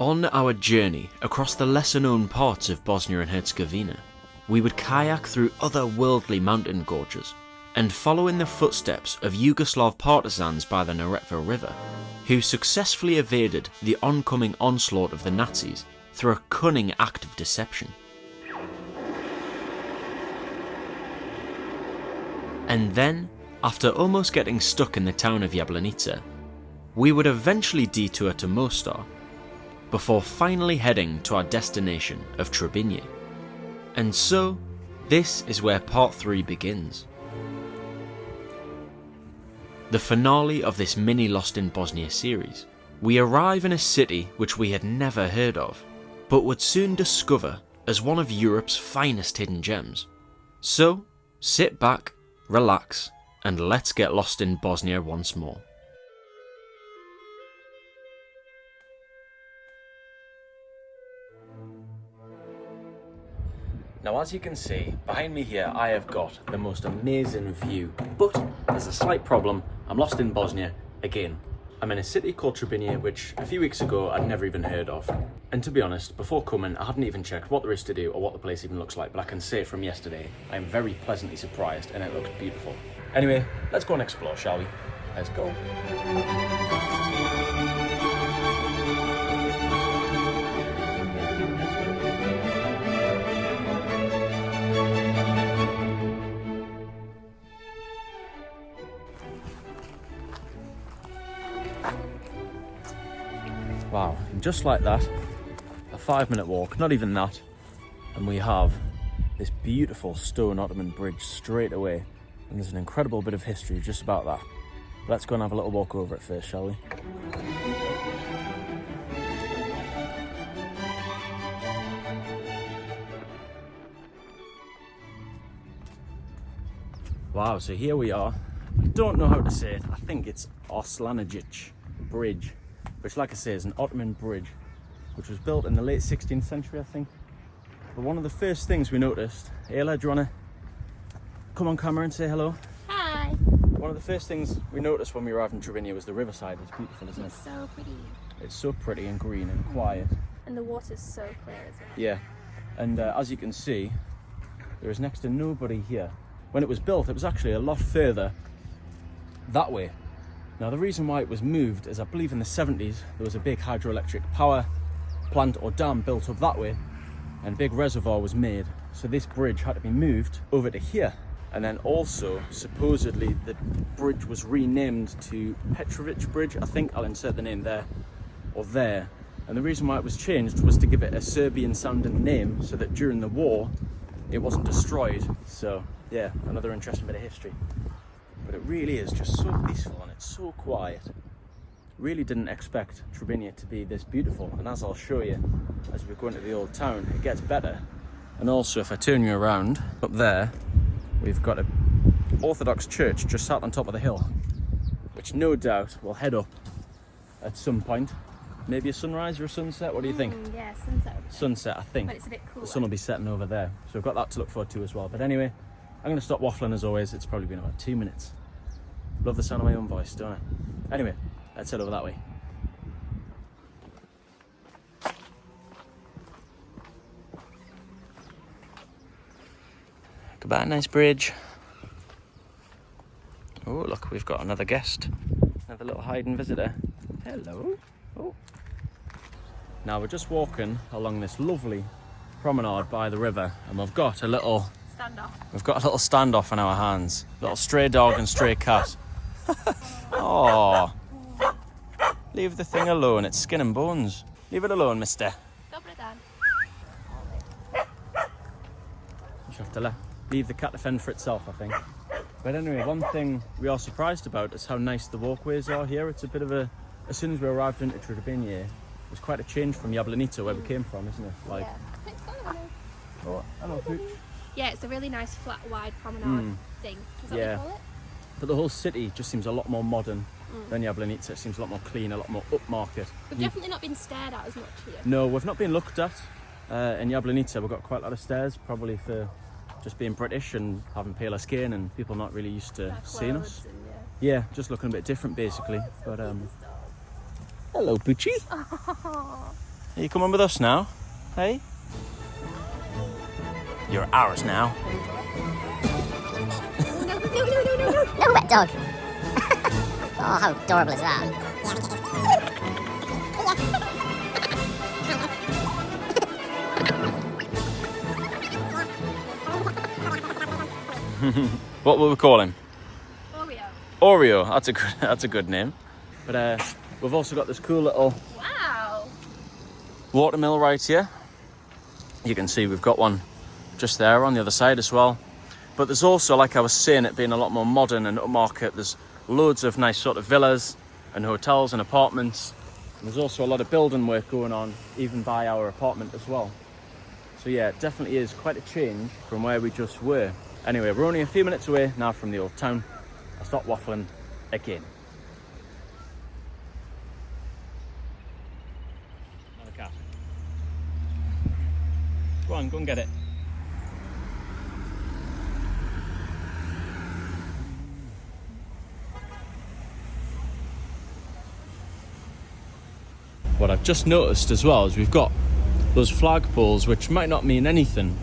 On our journey across the lesser-known parts of Bosnia and Herzegovina, we would kayak through otherworldly mountain gorges and follow in the footsteps of Yugoslav partisans by the Neretva River, who successfully evaded the oncoming onslaught of the Nazis through a cunning act of deception. And then, after almost getting stuck in the town of Jablanica, we would eventually detour to Mostar, before finally heading to our destination of Trebinje. And so, this is where part 3 begins. The finale of this mini Lost in Bosnia series. We arrive in a city which we had never heard of, but would soon discover as one of Europe's finest hidden gems. So, sit back, relax, and let's get lost in Bosnia once more. Now, as you can see, behind me here I have got the most amazing view, but there's a slight problem. I'm lost in Bosnia again. I'm in a city called Trebinje, which a few weeks ago I'd never even heard of. And to be honest, before coming I hadn't even checked what there is to do or what the place even looks like, but I can say from yesterday I am very pleasantly surprised and it looks beautiful. Anyway, let's go and explore, shall we? Let's go. Wow, and just like that, a 5-minute walk, not even that, and we have this beautiful stone Ottoman bridge straight away, and there's an incredible bit of history just about that. Let's go and have a little walk over it first, shall we? Wow, so here we are. I don't know how to say it. I think it's Arslanagić Bridge, which, like I say, is an Ottoman bridge which was built in the late 16th century, I think. But one of the first things we noticed, Ayla, do you want to come on camera and say hello? Hi! One of the first things we noticed when we arrived in Trebinje was the riverside. It's beautiful, isn't it? It's so pretty. It's so pretty and green and quiet. And the water's so clear as well. Yeah, and as you can see, there is next to nobody here. When it was built, it was actually a lot further that way. Now, the reason why it was moved is I believe in the 70s there was a big hydroelectric power plant or dam built up that way, and a big reservoir was made. So this bridge had to be moved over to here. And then also, supposedly, the bridge was renamed to Trebinje Bridge. I think I'll insert the name there or there. And the reason why it was changed was to give it a Serbian sounding name so that during the war it wasn't destroyed. So yeah, another interesting bit of history. But it really is just so peaceful and it's so quiet. Really didn't expect Trebinje to be this beautiful, and as I'll show you as we go into the old town, it gets better. And also, if I turn you around, up there we've got an Orthodox church just sat on top of the hill, which no doubt we'll head up at some point. Maybe a sunrise or a sunset, what do you think? Yeah, sunset. Sunset, I think. But it's a bit cooler. The sun will be setting over there, so we've got that to look forward to as well. But anyway, I'm going to stop waffling as always. It's probably been about 2 minutes. Love the sound of my own voice, don't I? Anyway, let's head over that way. Goodbye, nice bridge. Oh, look, we've got another guest. Another little hiding visitor. Hello. Oh. Now we're just walking along this lovely promenade by the river, and we've got a little standoff in our hands. Little stray dog and stray cat. Oh, leave the thing alone. It's skin and bones. Leave it alone, mister. You have to leave the cat to fend for itself, I think. But anyway, one thing we are surprised about is how nice the walkways are here. It's a bit of a, as soon as we arrived into Trebinje, it was quite a change from Jablanica, where we came from, isn't it? Like, yeah. Oh, hello, Pooch. Yeah, it's a really nice flat, wide promenade thing. Is that what you call it? But the whole city just seems a lot more modern than Jablanica. It seems a lot more clean, a lot more upmarket. We've definitely not been stared at as much here. No, we've not been looked at. In Jablanica, we've got quite a lot of stares, probably for just being British and having paler skin and people not really used to seeing us. And, yeah, just looking a bit different, basically. But hello, Poochie. Are you coming with us now? Hey? You're ours now. No, wet dog. Oh, how adorable is that? What will we call him? Oreo. Oreo. That's a good name. But we've also got this cool little Wow. watermill right here. You can see we've got one just there on the other side as well. But there's also, like I was saying, it being a lot more modern and upmarket. There's loads of nice sort of villas and hotels and apartments. And there's also a lot of building work going on, even by our apartment as well. So yeah, it definitely is quite a change from where we just were. Anyway, we're only a few minutes away now from the old town. I'll stop waffling again. Another cat. Go on, go and get it. What I've just noticed as well is we've got those flagpoles, which might not mean anything,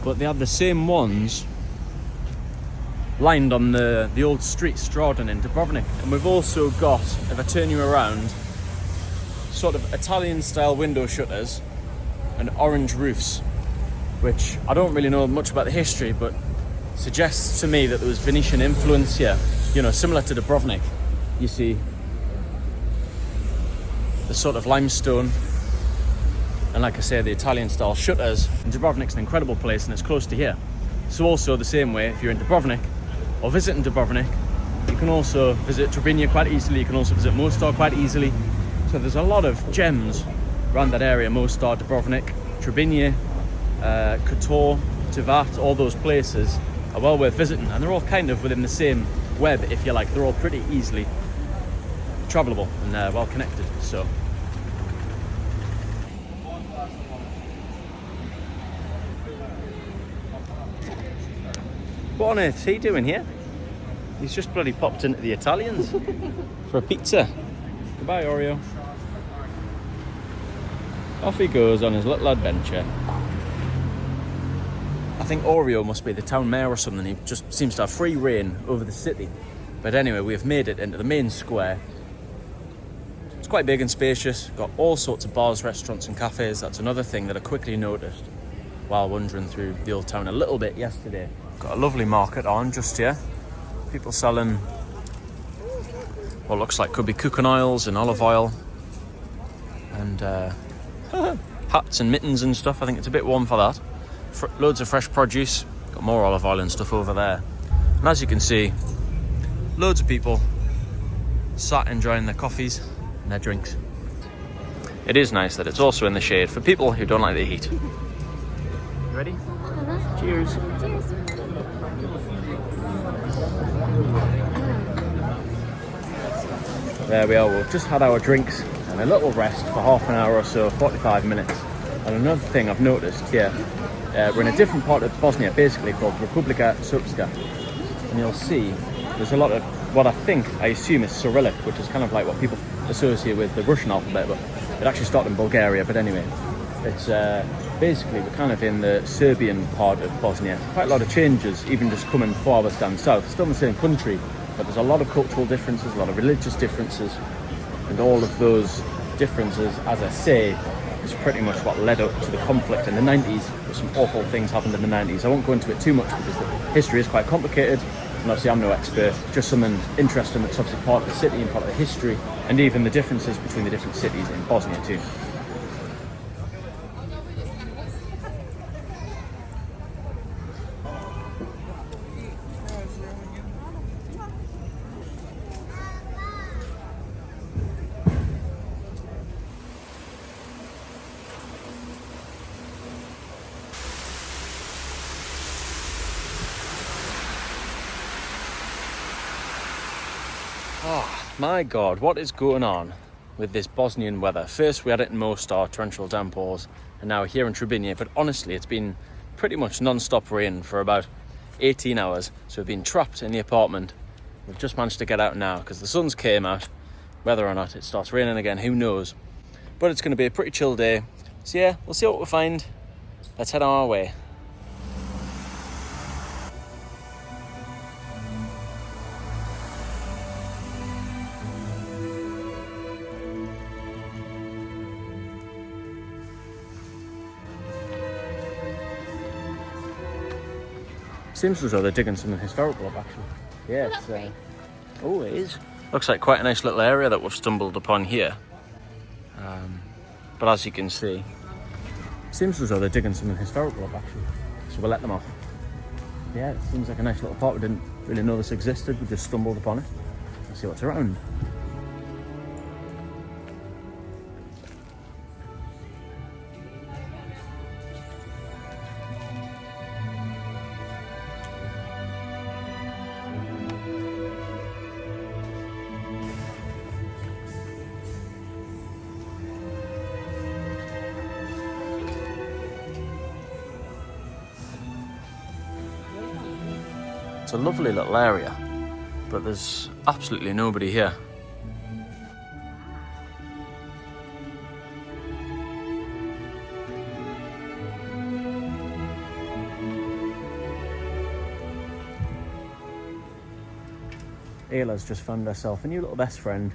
but they have the same ones lined on the old street Stradon in Dubrovnik. And we've also got, if I turn you around, sort of Italian style window shutters and orange roofs, which I don't really know much about the history, but suggests to me that there was Venetian influence here, you know, similar to Dubrovnik. You see the sort of limestone and, like I say, the Italian style shutters. And Dubrovnik's an incredible place and it's close to here. So also the same way, if you're in Dubrovnik or visiting Dubrovnik, you can also visit Trebinje quite easily. You can also visit Mostar quite easily. So there's a lot of gems around that area: Mostar, Dubrovnik, Trebinje, Kotor, Tivat. All those places are well worth visiting, and they're all kind of within the same web, if you like. They're all pretty easily travelable and well connected. So what on earth is he doing here? He's just bloody popped into the Italians for a pizza. Goodbye, Oreo. Off he goes on his little adventure. I think Oreo must be the town mayor or something. He just seems to have free reign over the city. But anyway, we have made it into the main square. It's quite big and spacious. Got all sorts of bars, restaurants and cafes. That's another thing that I quickly noticed while wandering through the old town a little bit yesterday. Got a lovely market on just here. People selling what looks like could be cooking oils and olive oil. And hats and mittens and stuff. I think it's a bit warm for that. Loads of fresh produce. Got more olive oil and stuff over there. And as you can see, loads of people sat enjoying their coffees and their drinks. It is nice that it's also in the shade for people who don't like the heat. You ready? Uh-huh. Cheers. Cheers. There we are. We've just had our drinks and a little rest for half an hour or so, 45 minutes. And another thing I've noticed here, we're in a different part of Bosnia, basically called Republika Srpska. And you'll see there's a lot of what I assume is Cyrillic, which is kind of like what people associate with the Russian alphabet, but it actually started in Bulgaria. But anyway, it's basically we're kind of in the Serbian part of Bosnia. Quite a lot of changes, even just coming 4 hours down south. Still in the same country, but there's a lot of cultural differences, a lot of religious differences, and all of those differences, as I say, is pretty much what led up to the conflict in the 90s. Some awful things happened in the 90s. I won't go into it too much because the history is quite complicated, and obviously I'm no expert, just something interesting that's obviously part of the city and part of the history, and even the differences between the different cities in Bosnia too. Oh my god, what is going on with this Bosnian weather? First we had it in Mostar, torrential downpours, and now here in Trebinje, but honestly it's been pretty much non-stop rain for about 18 hours, so we've been trapped in the apartment. We've just managed to get out now because the sun's came out. Whether or not it starts raining again, who knows? but it's going to be a pretty chill day. So yeah, we'll see what we find. Let's head on our way. Seems as though they're digging something historical up, actually. Yeah, that's great. Oh, it is. Looks like quite a nice little area that we've stumbled upon here. But as you can see, seems as though they're digging something historical up, actually. So we'll let them off. Yeah, it seems like a nice little part. We didn't really know this existed. We just stumbled upon it. Let's see what's around. It's a lovely little area, but there's absolutely nobody here. Ayla's just found herself a new little best friend,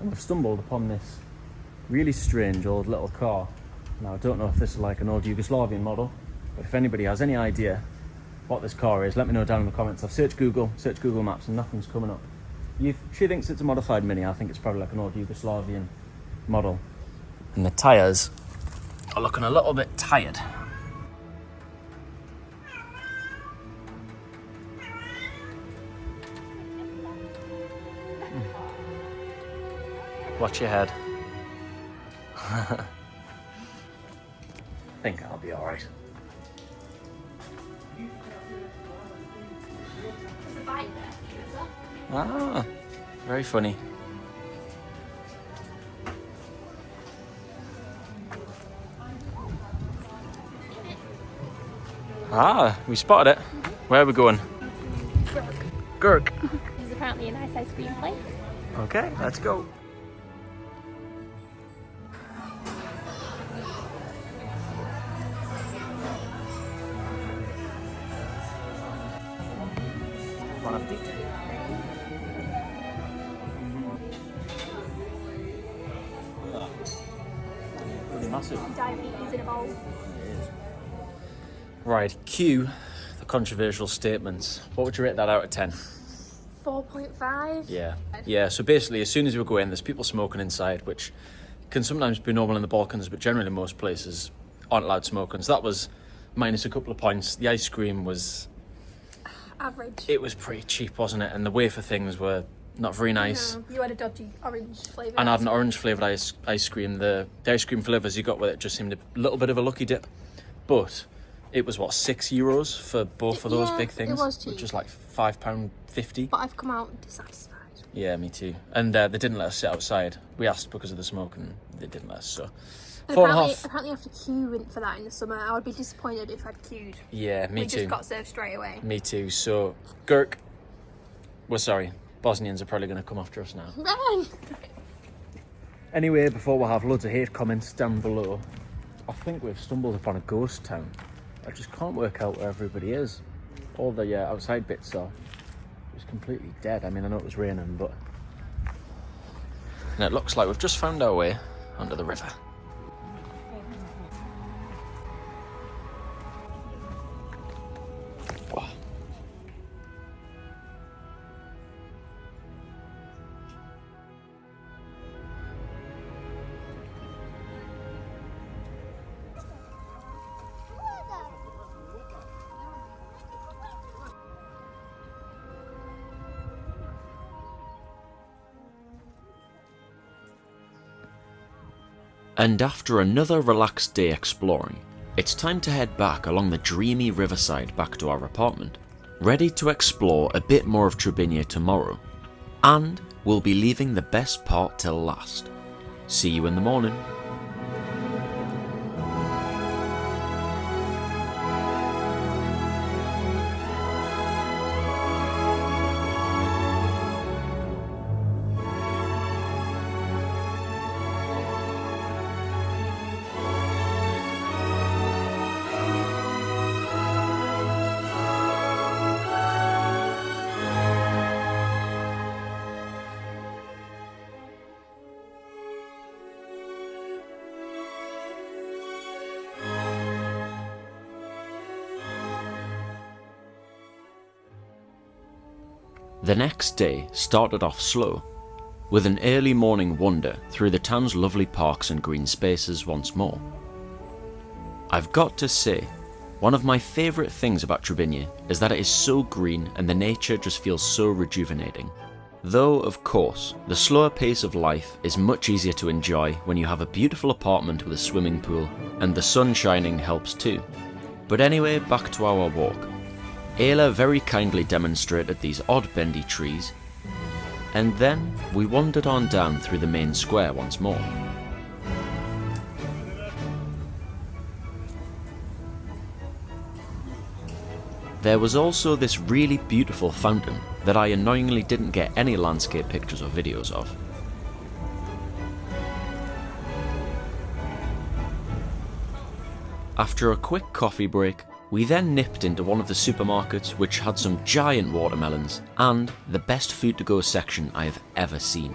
and we've stumbled upon this really strange old little car. Now, I don't know if this is like an old Yugoslavian model, but if anybody has any idea what this car is, let me know down in the comments. I've searched Google Maps, and nothing's coming up. She thinks it's a modified Mini. I think it's probably like an old Yugoslavian model. And the tyres are looking a little bit tired. Watch your head. I think I'll be alright. Ah, very funny. Ah, we spotted it. Where are we going? Gurk. This is apparently a nice ice cream place. Okay, let's go. Bon appetit. Really massive. Diabetes in a bowl. It is. Right, cue the controversial statements. What would you rate that out of 10? 4.5. Yeah, so basically as soon as we go in, there's people smoking inside, which can sometimes be normal in the Balkans, but generally most places aren't allowed smoking. So that was minus a couple of points. The ice cream was Average. it was pretty cheap, wasn't it? And the wafer things were not very nice. No, you had a dodgy orange flavour. And I had an orange flavoured ice cream. The ice cream flavours you got with it just seemed a little bit of a lucky dip. But it was, what, €6 for both of those big things? It was cheap. Which is like £5.50. But I've come out dissatisfied. Yeah, me too. And they didn't let us sit outside. We asked because of the smoke and they didn't let us, so... And 4.5. Apparently you have to queue for that in the summer. I would be disappointed if I'd queued. Yeah, me We too. just got served straight away. Me too. So, Gurk, we're sorry. Bosnians are probably going to come after us now. Run! Anyway, before we have loads of hate comments down below, I think we've stumbled upon a ghost town. I just can't work out where everybody is. All the outside bits are just completely dead. I mean, I know it was raining, but... And it looks like we've just found our way under the river. Wow. And after another relaxed day exploring, it's time to head back along the dreamy riverside back to our apartment, ready to explore a bit more of Trebinje tomorrow. And we'll be leaving the best part till last. See you in the morning. The next day started off slow, with an early morning wander through the town's lovely parks and green spaces once more. I've got to say, one of my favourite things about Trebinje is that it is so green and the nature just feels so rejuvenating. Though, of course, the slower pace of life is much easier to enjoy when you have a beautiful apartment with a swimming pool, and the sun shining helps too. But anyway, back to our walk. Ayla very kindly demonstrated these odd bendy trees, and then we wandered on down through the main square once more. There was also this really beautiful fountain that I annoyingly didn't get any landscape pictures or videos of. After a quick coffee break, we then nipped into one of the supermarkets which had some giant watermelons and the best food to go section I have ever seen.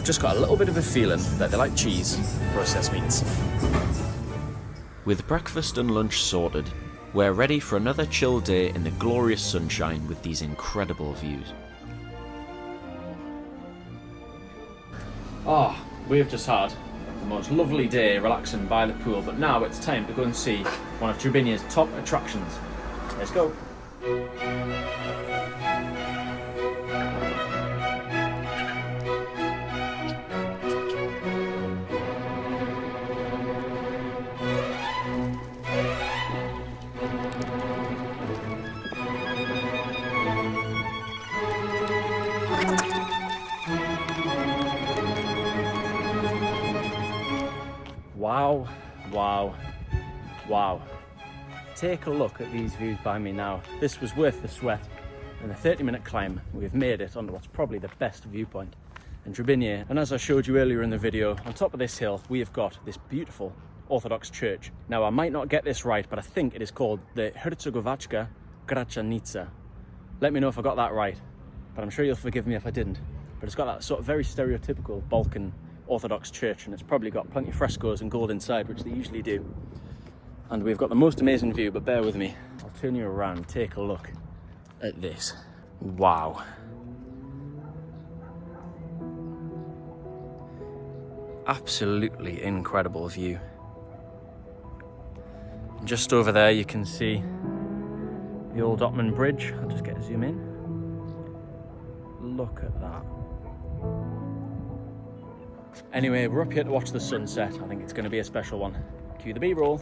Just got a little bit of a feeling that they like cheese, processed meats. With breakfast and lunch sorted, we're ready for another chill day in the glorious sunshine with these incredible views. We've just had the most lovely day relaxing by the pool, but now it's time to go and see one of Trebinje's top attractions. Let's go. Wow, wow, wow. Take a look at these views by me now. This was worth the sweat. In a 30-minute climb, we've made it onto what's probably the best viewpoint in Trebinje. And as I showed you earlier in the video, on top of this hill, we have got this beautiful Orthodox church. Now, I might not get this right, but I think it is called the Hercegovacka Gracanica. Let me know if I got that right, but I'm sure you'll forgive me if I didn't. But it's got that sort of very stereotypical Balkan Orthodox church, and it's probably got plenty of frescoes and gold inside, which they usually do. And we've got the most amazing view, but bear with me. I'll turn you around, take a look at this. Wow. Absolutely incredible view. Just over there you can see the old Ottoman bridge. I'll just get a zoom in. Look at that. Anyway, we're up here to watch the sunset. I think it's going to be a special one. Cue the B-roll.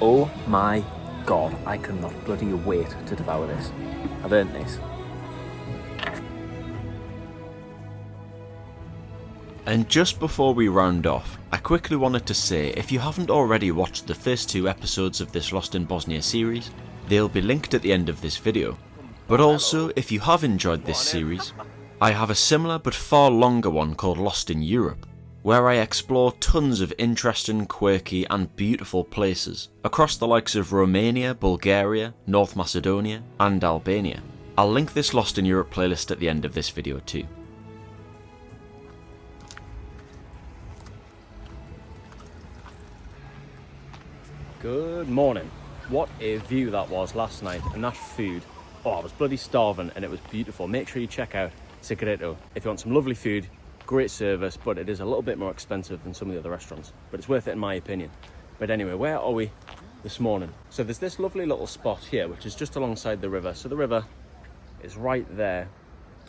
Oh my god, I cannot bloody wait to devour this. I've earned this. And just before we round off, I quickly wanted to say, if you haven't already watched the first 2 episodes of this Lost in Bosnia series, they'll be linked at the end of this video. But also, if you have enjoyed this series, I have a similar but far longer one called Lost in Europe, where I explore tons of interesting, quirky and beautiful places across the likes of Romania, Bulgaria, North Macedonia and Albania. I'll link this Lost in Europe playlist at the end of this video too. Good morning. What a view that was last night, and that food. Oh, I was bloody starving and it was beautiful. Make sure you check out Segreto if you want some lovely food, great service, but it is a little bit more expensive than some of the other restaurants, but it's worth it in my opinion. But anyway, where are we this morning? So there's this lovely little spot here, which is just alongside the river. So the river is right there,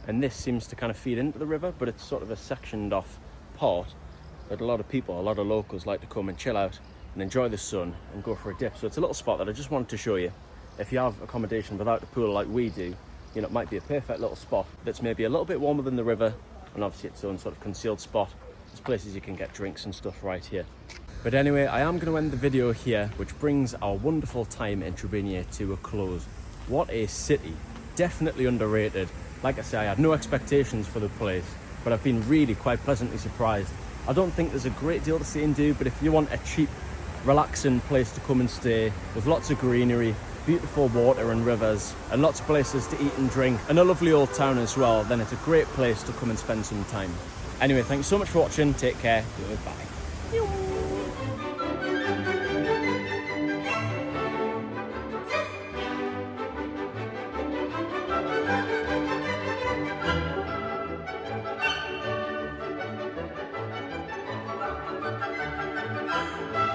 and this seems to kind of feed into the river, but it's sort of a sectioned off part that a lot of people, a lot of locals like to come and chill out and enjoy the sun and go for a dip. So it's a little spot that I just wanted to show you. If you have accommodation without a pool like we do, you know, it might be a perfect little spot that's maybe a little bit warmer than the river, and obviously its own sort of concealed spot. There's places you can get drinks and stuff right here. But anyway, I am going to end the video here, which brings our wonderful time in Trebinje to a close. What a city. Definitely underrated. Like I say, I had no expectations for the place, but I've been really quite pleasantly surprised. I don't think there's a great deal to see and do, but if you want a cheap, relaxing place to come and stay with lots of greenery, beautiful water and rivers, and lots of places to eat and drink, and a lovely old town as well, then it's a great place to come and spend some time. Anyway, thanks so much for watching. Take care. Goodbye.